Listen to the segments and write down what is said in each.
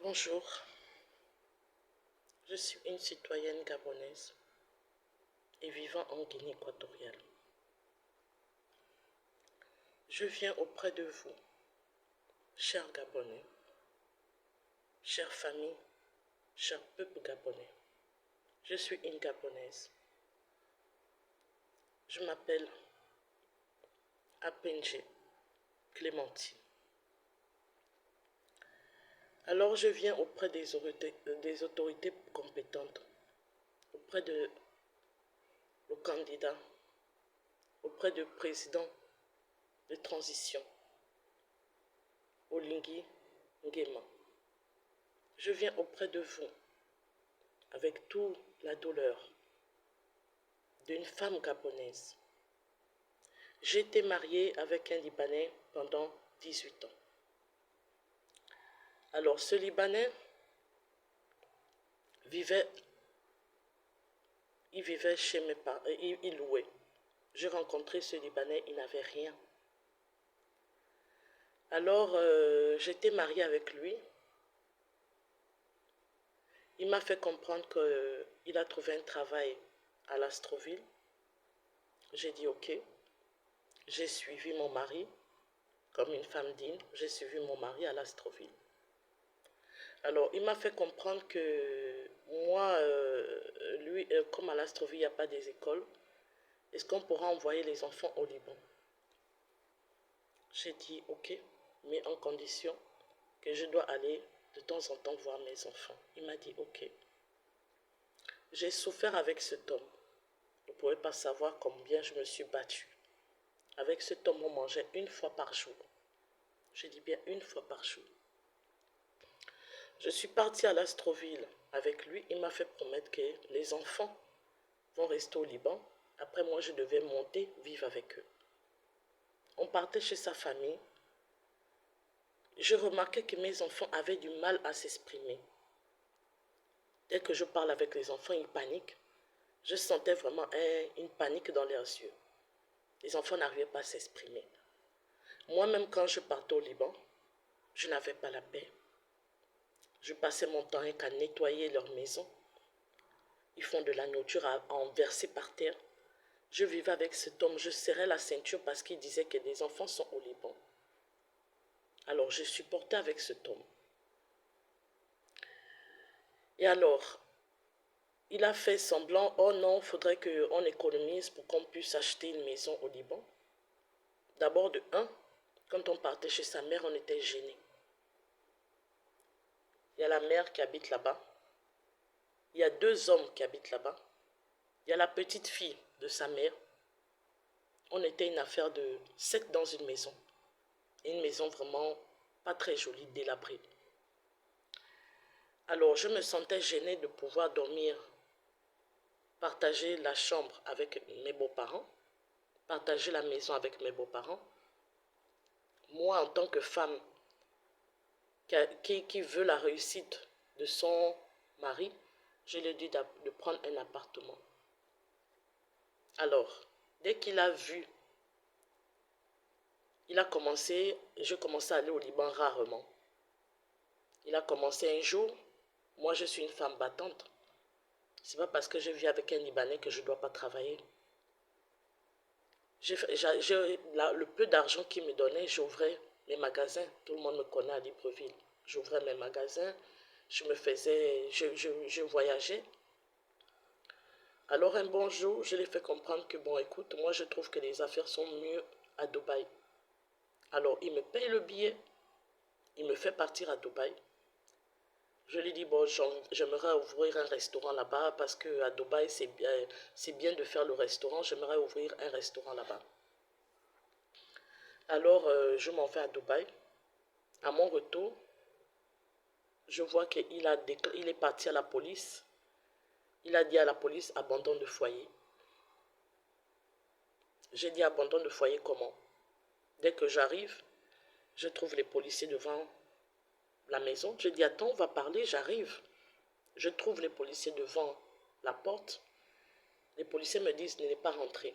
Bonjour, je suis une citoyenne gabonaise et vivant en Guinée équatoriale. Je viens auprès de vous, chers Gabonais, chère famille, cher peuple gabonais. Je suis une Gabonaise. Je m'appelle Apenje Clémentine. Alors je viens auprès des autorités compétentes, auprès de le candidat, auprès du président de transition, Oligui Nguema. Je viens auprès de vous avec toute la douleur d'une femme gabonaise. J'ai été mariée avec un Libanais pendant 18 ans. Alors ce Libanais vivait chez mes parents, il louait. J'ai rencontré ce Libanais, il n'avait rien. Alors j'étais mariée avec lui. Il m'a fait comprendre qu'il a trouvé un travail à l'Astroville. J'ai dit ok. J'ai suivi mon mari, comme une femme digne, j'ai suivi mon mari à l'Astroville. Alors, il m'a fait comprendre que moi, lui, comme à l'Astroville, il n'y a pas des écoles, est-ce qu'on pourra envoyer les enfants au Liban? J'ai dit ok, mais en condition que je dois aller de temps en temps voir mes enfants. Il m'a dit ok. J'ai souffert avec cet homme. Vous ne pouvez pas savoir combien je me suis battue. Avec cet homme, on mangeait une fois par jour. Je dis bien une fois par jour. Je suis partie à l'Astroville avec lui. Il m'a fait promettre que les enfants vont rester au Liban. Après, moi, je devais monter, vivre avec eux. On partait chez sa famille. Je remarquais que mes enfants avaient du mal à s'exprimer. Dès que je parle avec les enfants, ils paniquent. Je sentais vraiment une panique dans leurs yeux. Les enfants n'arrivaient pas à s'exprimer. Moi-même, quand je partais au Liban, je n'avais pas la paix. Je passais mon temps qu'à nettoyer leur maison. Ils font de la nourriture à en verser par terre. Je vivais avec cet homme, je serrais la ceinture parce qu'il disait que les enfants sont au Liban. Alors je supportais avec cet homme. Et alors, il a fait semblant, oh non, il faudrait qu'on économise pour qu'on puisse acheter une maison au Liban. D'abord de un, quand on partait chez sa mère, on était gênés. Il y a la mère qui habite là-bas. Il y a deux hommes qui habitent là-bas. Il y a la petite fille de sa mère. On était une affaire de 7 dans une maison. Une maison vraiment pas très jolie, délabrée. Alors je me sentais gênée de pouvoir dormir, partager la chambre avec mes beaux-parents, partager la maison avec mes beaux-parents. Moi, en tant que femme qui veut la réussite de son mari, je lui ai dit de prendre un appartement. Alors, dès qu'il a vu, je commençais à aller au Liban rarement. Il a commencé un jour, moi je suis une femme battante. C'est pas parce que je vis avec un Libanais que je ne dois pas travailler. Le peu d'argent qu'il me donnait, j'ouvrais mes magasins. Tout le monde me connaît à Libreville. J'ouvrais mes magasins, je voyageais. Alors un bon jour, je lui ai fait comprendre que bon, écoute, moi je trouve que les affaires sont mieux à Dubaï. Alors il me paye le billet, il me fait partir à Dubaï. Je lui dis, bon, j'aimerais ouvrir un restaurant là-bas parce qu'à Dubaï, c'est bien de faire le restaurant. J'aimerais ouvrir un restaurant là-bas. Alors, je m'en vais à Dubaï. À mon retour, je vois qu'il est parti à la police. Il a dit à la police, abandon de foyer. J'ai dit, abandon de foyer comment? Dès que j'arrive, je trouve les policiers devant la maison. Je dis, attends, on va parler, j'arrive. Je trouve les policiers devant la porte. Les policiers me disent, ne n'est pas rentré.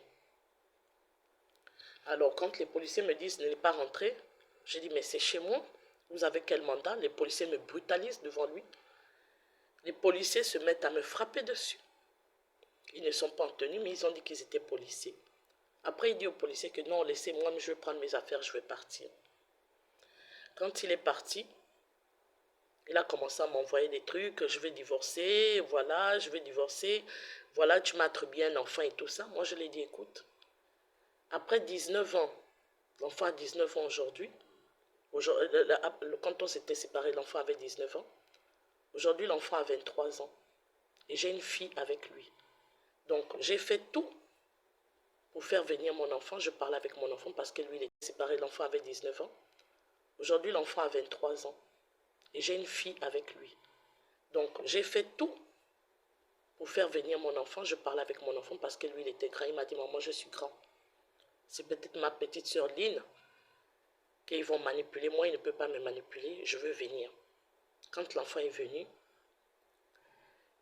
Alors, quand les policiers me disent, ne n'est pas rentré, je dis, mais c'est chez moi. Vous avez quel mandat? Les policiers me brutalisent devant lui. Les policiers se mettent à me frapper dessus. Ils ne sont pas en tenue, mais ils ont dit qu'ils étaient policiers. Après, il dit aux policiers que non, laissez-moi, je vais prendre mes affaires, je vais partir. Quand il est parti, il a commencé à m'envoyer des trucs, je vais divorcer, voilà, je vais divorcer, voilà, tu m'as attribué un enfant et tout ça. Moi, je lui ai dit, écoute, après 19 ans, l'enfant a 19 ans aujourd'hui, quand on s'était séparés, l'enfant avait 19 ans, aujourd'hui, l'enfant a 23 ans, et j'ai une fille avec lui. Donc, j'ai fait tout pour faire venir mon enfant. Je parlais avec mon enfant parce que lui, il était séparé, l'enfant avait 19 ans. Aujourd'hui, l'enfant a 23 ans, et j'ai une fille avec lui. Donc, j'ai fait tout pour faire venir mon enfant. Je parlais avec mon enfant parce que lui, il était grand. Il m'a dit, maman, je suis grand. C'est peut-être ma petite soeur Lynn qu'ils vont manipuler. Moi, il ne peut pas me manipuler. Je veux venir. Quand l'enfant est venu,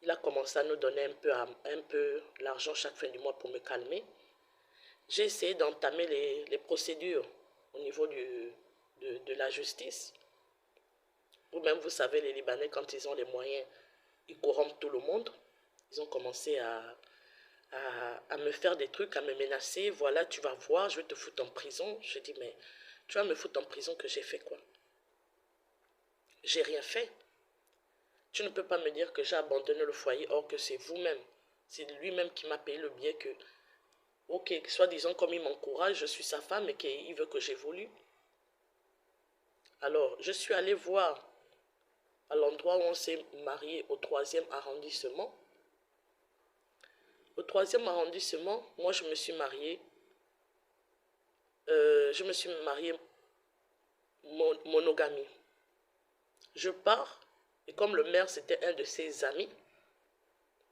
il a commencé à nous donner un peu l'argent chaque fin du mois pour me calmer. J'ai essayé d'entamer les procédures au niveau de la justice. Vous-même, vous savez, les Libanais, quand ils ont les moyens, ils corrompent tout le monde. Ils ont commencé à me faire des trucs, à me menacer. Voilà, tu vas voir, je vais te foutre en prison. Je dis, mais tu vas me foutre en prison, que j'ai fait quoi? J'ai rien fait. Tu ne peux pas me dire que j'ai abandonné le foyer, or que c'est vous-même. C'est lui-même qui m'a payé le billet que, ok, soi-disant comme il m'encourage, je suis sa femme et qu'il veut que j'évolue. Alors, je suis allée voir à l'endroit où on s'est marié au 3e arrondissement. Au 3e arrondissement, moi je me suis mariée monogamie. Je pars, et comme le maire c'était un de ses amis,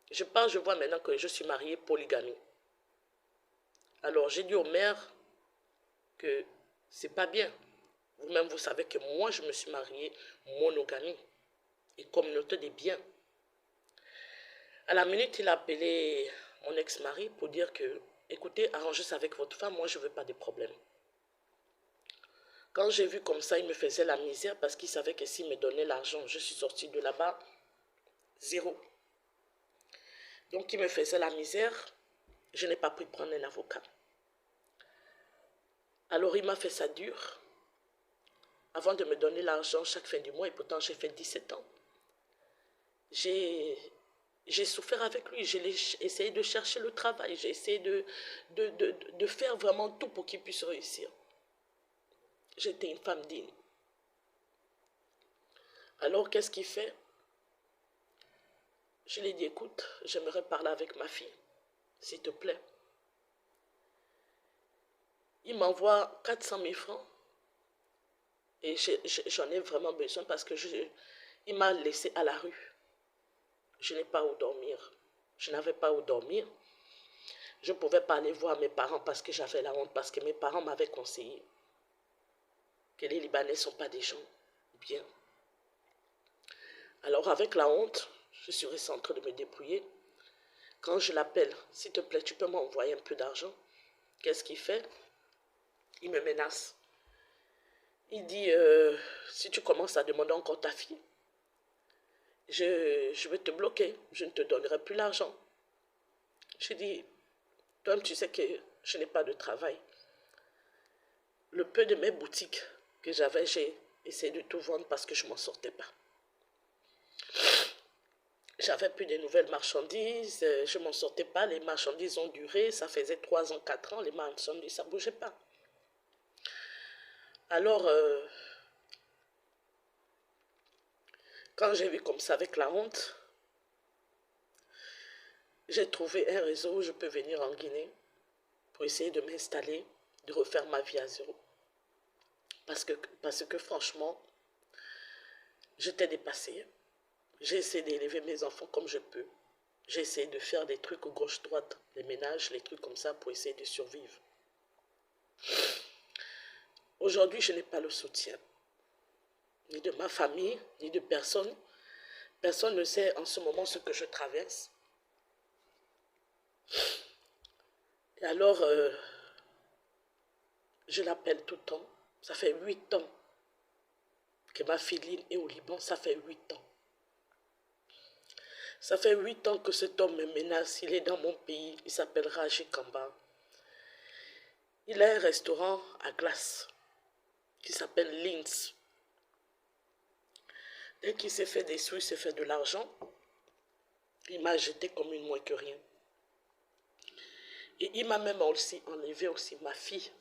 je pars, je vois maintenant que je suis mariée polygamie. Alors j'ai dit au maire que c'est pas bien. Vous-même vous savez que moi je me suis mariée monogamie et communauté des biens. À la minute, il a appelé mon ex-mari pour dire que, écoutez, arrangez ça avec votre femme, moi je ne veux pas de problème. Quand j'ai vu comme ça, il me faisait la misère parce qu'il savait que s'il me donnait l'argent, je suis sortie de là-bas, zéro. Donc il me faisait la misère, je n'ai pas pu prendre un avocat. Alors il m'a fait ça dur, avant de me donner l'argent chaque fin du mois, et pourtant j'ai fait 17 ans. J'ai souffert avec lui, j'ai essayé de chercher le travail, j'ai essayé de faire vraiment tout pour qu'il puisse réussir. J'étais une femme digne. Alors qu'est-ce qu'il fait? Je lui ai dit, écoute, j'aimerais parler avec ma fille, s'il te plaît. Il m'envoie 400 000 francs et j'en ai vraiment besoin parce que il m'a laissé à la rue. Je n'ai pas où dormir. Je n'avais pas où dormir. Je ne pouvais pas aller voir mes parents parce que j'avais la honte, parce que mes parents m'avaient conseillé que les Libanais ne sont pas des gens bien. Alors avec la honte, je suis restée en train de me débrouiller. Quand je l'appelle, s'il te plaît, tu peux m'envoyer un peu d'argent. Qu'est-ce qu'il fait? Il me menace. Il dit, si tu commences à demander encore ta fille, je vais te bloquer, je ne te donnerai plus l'argent. Je dis, toi tu sais que je n'ai pas de travail. Le peu de mes boutiques que j'avais, j'ai essayé de tout vendre parce que je ne m'en sortais pas. J'avais plus de nouvelles marchandises, je ne m'en sortais pas, les marchandises ont duré, ça faisait 3 ans, 4 ans, les marchandises, ça ne bougeait pas. Alors, quand j'ai vu comme ça avec la honte, j'ai trouvé un réseau où je peux venir en Guinée pour essayer de m'installer, de refaire ma vie à zéro. Parce que franchement, j'étais dépassée. J'ai essayé d'élever mes enfants comme je peux. J'ai essayé de faire des trucs gauche-droite, les ménages, les trucs comme ça pour essayer de survivre. Aujourd'hui, je n'ai pas le soutien, ni de ma famille, ni de personne. Personne ne sait en ce moment ce que je traverse. Et alors, je l'appelle tout le temps. Ça fait 8 ans que ma fille Lynn est au Liban, ça fait 8 ans. Ça fait 8 ans que cet homme me menace. Il est dans mon pays. Il s'appelle Raji Kamba. Il a un restaurant à glace qui s'appelle Linz. Dès qu'il s'est fait des sous, il s'est fait de l'argent. Il m'a jeté comme une moins que rien. Et il m'a même aussi enlevé aussi ma fille.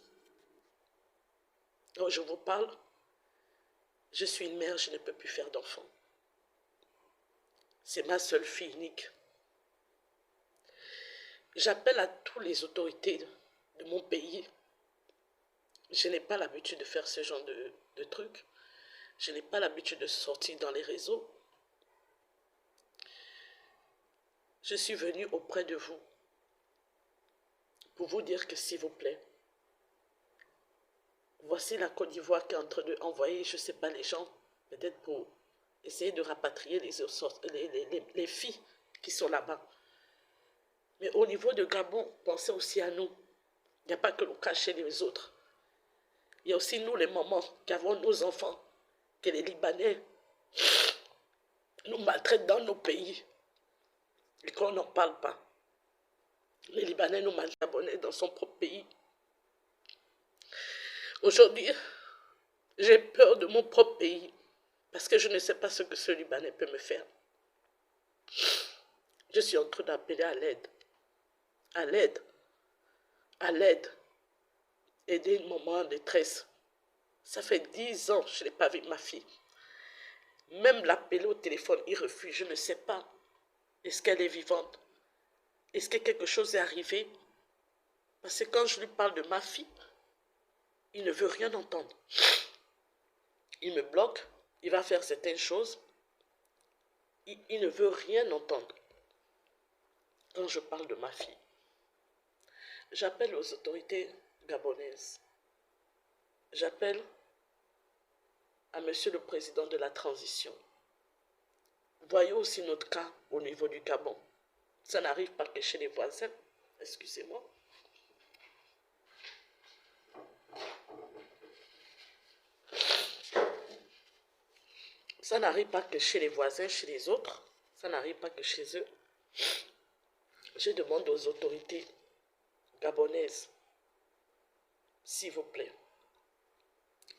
Donc je vous parle, je suis une mère, je ne peux plus faire d'enfant. C'est ma seule fille unique. J'appelle à toutes les autorités de mon pays. Je n'ai pas l'habitude de faire ce genre de trucs. Je n'ai pas l'habitude de sortir dans les réseaux. Je suis venue auprès de vous pour vous dire que s'il vous plaît, voici la Côte d'Ivoire qui est en train d'envoyer, je ne sais pas, les gens, peut-être pour essayer de rapatrier les filles qui sont là-bas. Mais au niveau de Gabon, pensez aussi à nous. Il n'y a pas que nous cacher les autres. Il y a aussi nous, les mamans, qui avons nos enfants, que les Libanais nous maltraitent dans nos pays et qu'on n'en parle pas. Les Libanais nous maltraitent dans son propre pays. Aujourd'hui, j'ai peur de mon propre pays parce que je ne sais pas ce que ce Libanais peut me faire. Je suis en train d'appeler à l'aide. À l'aide. À l'aide. Aider une maman en détresse. Ça fait 10 ans que je n'ai pas vu ma fille. Même l'appeler au téléphone, il refuse. Je ne sais pas. Est-ce qu'elle est vivante? Est-ce que quelque chose est arrivé? Parce que quand je lui parle de ma fille, il ne veut rien entendre. Il me bloque. Il va faire certaines choses. Il ne veut rien entendre. Quand je parle de ma fille, j'appelle aux autorités gabonaises. J'appelle à Monsieur le Président de la Transition. Voyez aussi notre cas au niveau du Gabon. Ça n'arrive pas que chez les voisins. Excusez-moi. Ça n'arrive pas que chez les voisins, chez les autres. Ça n'arrive pas que chez eux. Je demande aux autorités gabonaises, s'il vous plaît,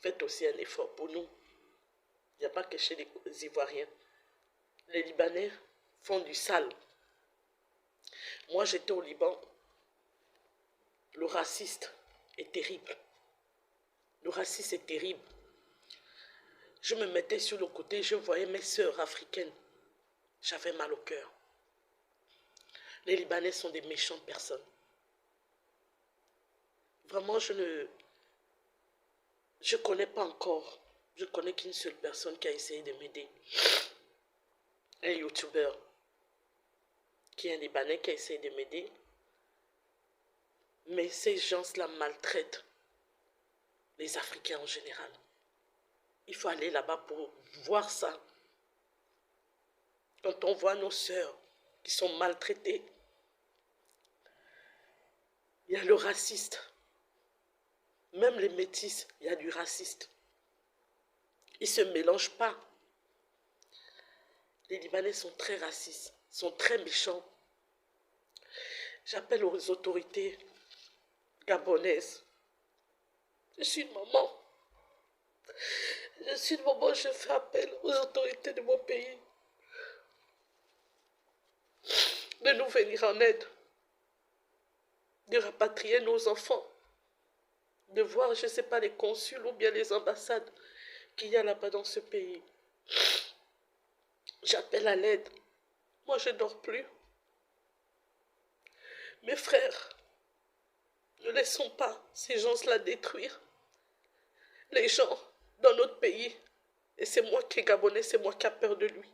faites aussi un effort pour nous. Il n'y a pas que chez les Ivoiriens. Les Libanais font du sale. Moi, j'étais au Liban. Le raciste est terrible. Le racisme est terrible. Je me mettais sur le côté, je voyais mes sœurs africaines. J'avais mal au cœur. Les Libanais sont des méchantes personnes. Vraiment, je ne connais pas encore. Je connais qu'une seule personne qui a essayé de m'aider. Un YouTuber qui est un Libanais qui a essayé de m'aider. Mais ces gens-là maltraitent les Africains en général. Il faut aller là-bas pour voir ça. Quand on voit nos sœurs qui sont maltraitées, il y a le raciste. Même les métis, il y a du raciste. Ils ne se mélangent pas. Les Libanais sont très racistes, sont très méchants. J'appelle aux autorités gabonaises. Je suis une maman. Je suis une maman, je fais appel aux autorités de mon pays de nous venir en aide, de rapatrier nos enfants, de voir, je ne sais pas, les consuls ou bien les ambassades qu'il y a là-bas dans ce pays. J'appelle à l'aide. Moi, je ne dors plus. Mes frères, ne laissons pas ces gens-là détruire les gens dans notre pays. Et c'est moi qui est gabonais, c'est moi qui ai peur de lui.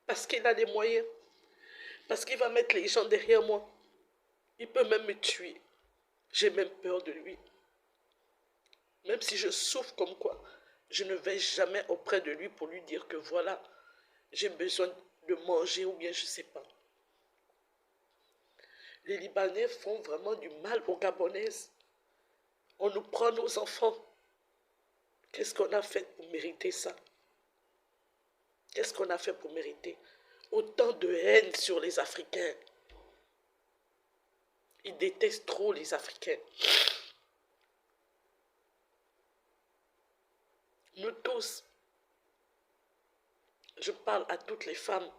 Parce qu'il a les moyens. Parce qu'il va mettre les gens derrière moi. Il peut même me tuer. J'ai même peur de lui. Même si je souffre comme quoi, je ne vais jamais auprès de lui pour lui dire que voilà, j'ai besoin de manger ou bien je ne sais pas. Les Libanais font vraiment du mal aux Gabonaises. On nous prend nos enfants. Qu'est-ce qu'on a fait pour mériter ça? Qu'est-ce qu'on a fait pour mériter autant de haine sur les Africains? Ils détestent trop les Africains. Nous tous, je parle à toutes les femmes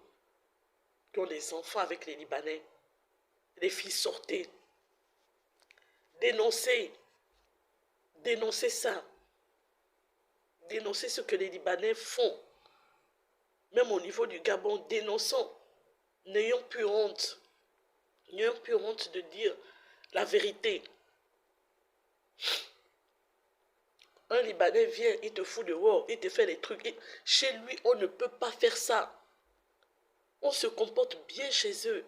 qui ont des enfants avec les Libanais. Les filles, sortez. Dénoncez. Dénoncez ça. Dénoncez ce que les Libanais font. Même au niveau du Gabon, dénonçons. N'ayons plus honte. N'ayons plus honte de dire la vérité. Un Libanais vient, il te fout dehors, il te fait les trucs. Chez lui, on ne peut pas faire ça. On se comporte bien chez eux.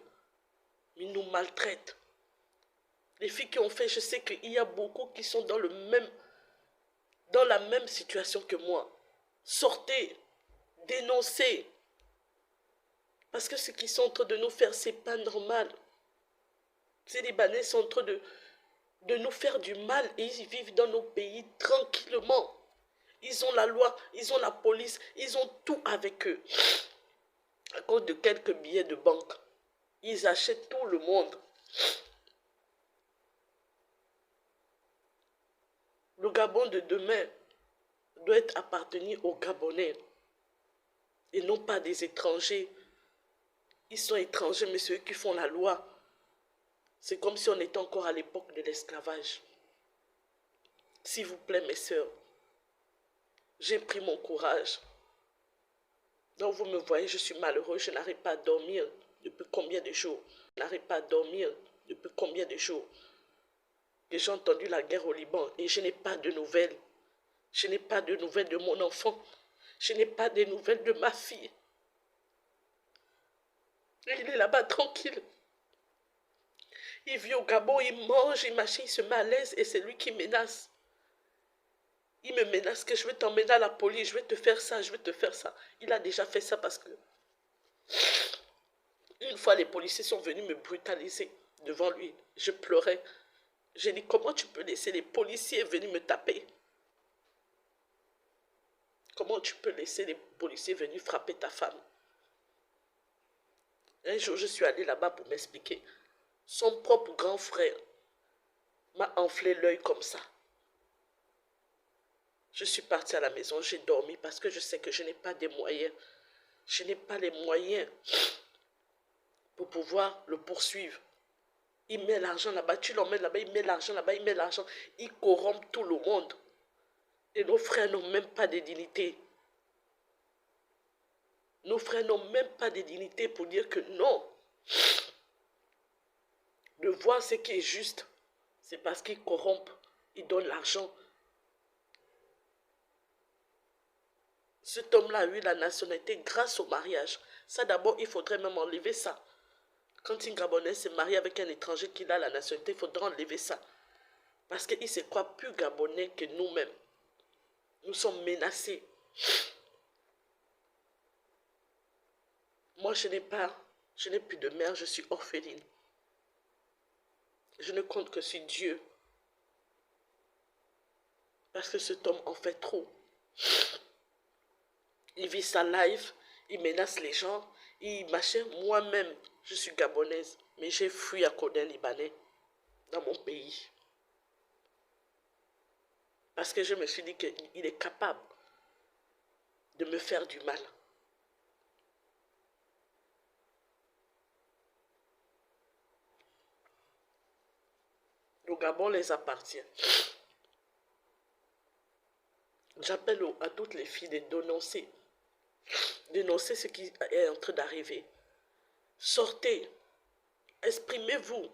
Mais ils nous maltraitent. Les filles qui ont fait, je sais qu'il y a beaucoup qui sont dans la même situation que moi. Sortez, dénoncez. Parce que ce qu'ils sont en train de nous faire, c'est pas normal. Ces Libanais sont en train de nous faire du mal et ils vivent dans nos pays tranquillement. Ils ont la loi, ils ont la police, ils ont tout avec eux. À cause de quelques billets de banque, ils achètent tout le monde. Le Gabon de demain doit appartenir aux Gabonais et non pas des étrangers. Ils sont étrangers, mais ceux qui font la loi, c'est comme si on était encore à l'époque de l'esclavage. S'il vous plaît, mes sœurs, j'ai pris mon courage. Donc vous me voyez, je suis malheureux, je n'arrive pas à dormir depuis combien de jours? Je n'arrive pas à dormir depuis combien de jours? Que j'ai entendu la guerre au Liban et je n'ai pas de nouvelles. Je n'ai pas de nouvelles de mon enfant. Je n'ai pas de nouvelles de ma fille. Il est là-bas tranquille. Il vit au Gabon, il mange, il machin, il se met à l'aise et c'est lui qui menace. Il me menace que je vais t'emmener à la police, je vais te faire ça, je vais te faire ça. Il a déjà fait ça parce que une fois les policiers sont venus me brutaliser devant lui. Je pleurais. J'ai dit, comment tu peux laisser les policiers venir me taper? Comment tu peux laisser les policiers venir frapper ta femme? Un jour, je suis allée là-bas pour m'expliquer. Son propre grand frère m'a enflé l'œil comme ça. Je suis partie à la maison, j'ai dormi parce que je sais que je n'ai pas des moyens. Je n'ai pas les moyens pour pouvoir le poursuivre. Il met l'argent là-bas, tu l'emmènes là-bas, il met l'argent là-bas, il met l'argent. Il corrompt tout le monde. Et nos frères n'ont même pas de dignité. Nos frères n'ont même pas de dignité pour dire que non. De voir ce qui est juste, c'est parce qu'ils corrompent, ils donnent l'argent. Cet homme-là a eu la nationalité grâce au mariage. Ça d'abord, il faudrait même enlever ça. Quand une Gabonaise se marie avec un étranger qui a la nationalité, il faudra enlever ça. Parce qu'il se croit plus Gabonais que nous-mêmes. Nous sommes menacés. Moi, je n'ai plus de mère, je suis orpheline. Je ne compte que sur Dieu. Parce que cet homme en fait trop. Il vit sa life, il menace les gens, il machin. Moi-même, je suis gabonaise, mais j'ai fui à cause d'un Libanais dans mon pays. Parce que je me suis dit qu'il est capable de me faire du mal. Le Gabon les appartient. J'appelle à toutes les filles de dénoncer. Dénoncer ce qui est en train d'arriver. Sortez, exprimez-vous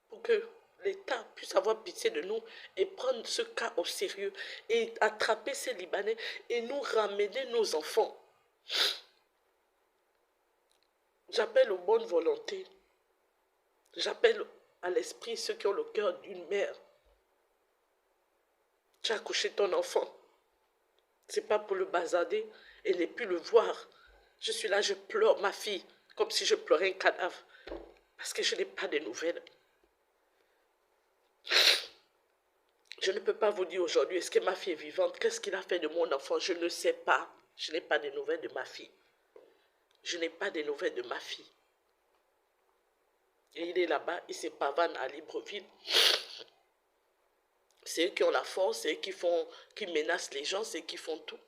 pour que l'État puisse avoir pitié de nous et prendre ce cas au sérieux et attraper ces Libanais et nous ramener nos enfants. J'appelle aux bonnes volontés. J'appelle à l'esprit ceux qui ont le cœur d'une mère. Tu as accouché ton enfant. C'est pas pour le bazarder et ne plus le voir. Je suis là, je pleure ma fille, comme si je pleurais un cadavre. Parce que je n'ai pas de nouvelles. Je ne peux pas vous dire aujourd'hui, est-ce que ma fille est vivante? Qu'est-ce qu'il a fait de mon enfant? Je ne sais pas. Je n'ai pas de nouvelles de ma fille. Je n'ai pas de nouvelles de ma fille. Et il est là-bas, il se pavane à Libreville. C'est eux qui ont la force, c'est eux qui menacent les gens, c'est eux qui font tout.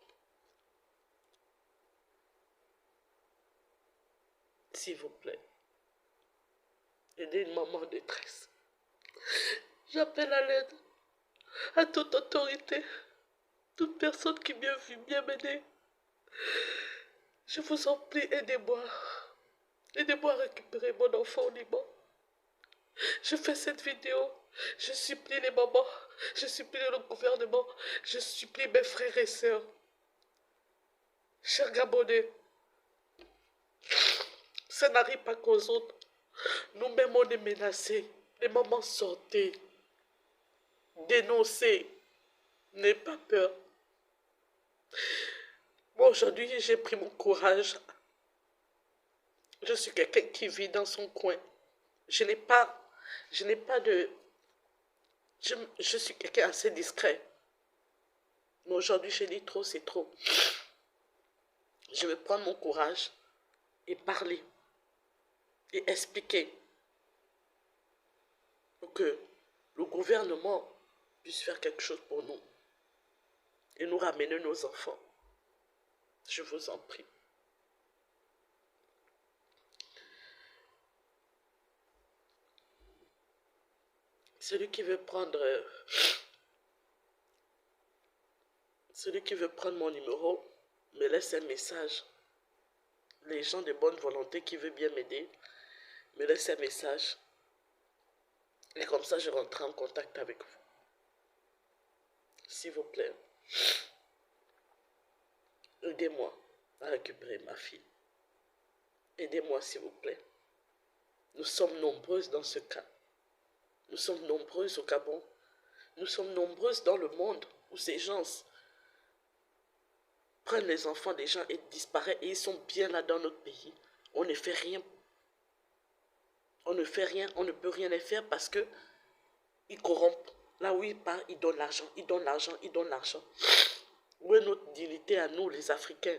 S'il vous plaît, aidez une maman en détresse. J'appelle à l'aide, à toute autorité, toute personne qui bien vu, bien m'aider. Je vous en prie, aidez-moi. Aidez-moi à récupérer mon enfant au Liban. Je fais cette vidéo. Je supplie les mamans. Je supplie le gouvernement. Je supplie mes frères et sœurs. Chers Gabonais, ça n'arrive pas qu'aux autres. Nous-mêmes, on est menacés. Les mamans, sortez. Dénoncez. N'ayez pas peur. Moi, aujourd'hui, j'ai pris mon courage. Je suis quelqu'un qui vit dans son coin. Je n'ai pas de... Je suis quelqu'un assez discret. Mais aujourd'hui, j'ai dit trop, c'est trop. Je vais prendre mon courage et parler. Et expliquer. Pour que le gouvernement puisse faire quelque chose pour nous. Et nous ramener nos enfants. Je vous en prie. Celui qui veut prendre mon numéro, me laisse un message. Les gens de bonne volonté qui veulent bien m'aider, me laissent un message. Et comme ça, je rentre en contact avec vous. S'il vous plaît, aidez-moi à récupérer ma fille. Aidez-moi, s'il vous plaît. Nous sommes nombreuses dans ce cas. Nous sommes nombreuses au Gabon. Nous sommes nombreuses dans le monde où ces gens prennent les enfants des gens et disparaissent et ils sont bien là dans notre pays. On ne fait rien. On ne fait rien, on ne peut rien les faire parce que ils corrompent. Là où ils partent, ils donnent l'argent, ils donnent l'argent, ils donnent l'argent. Où est notre dignité à nous, les Africains?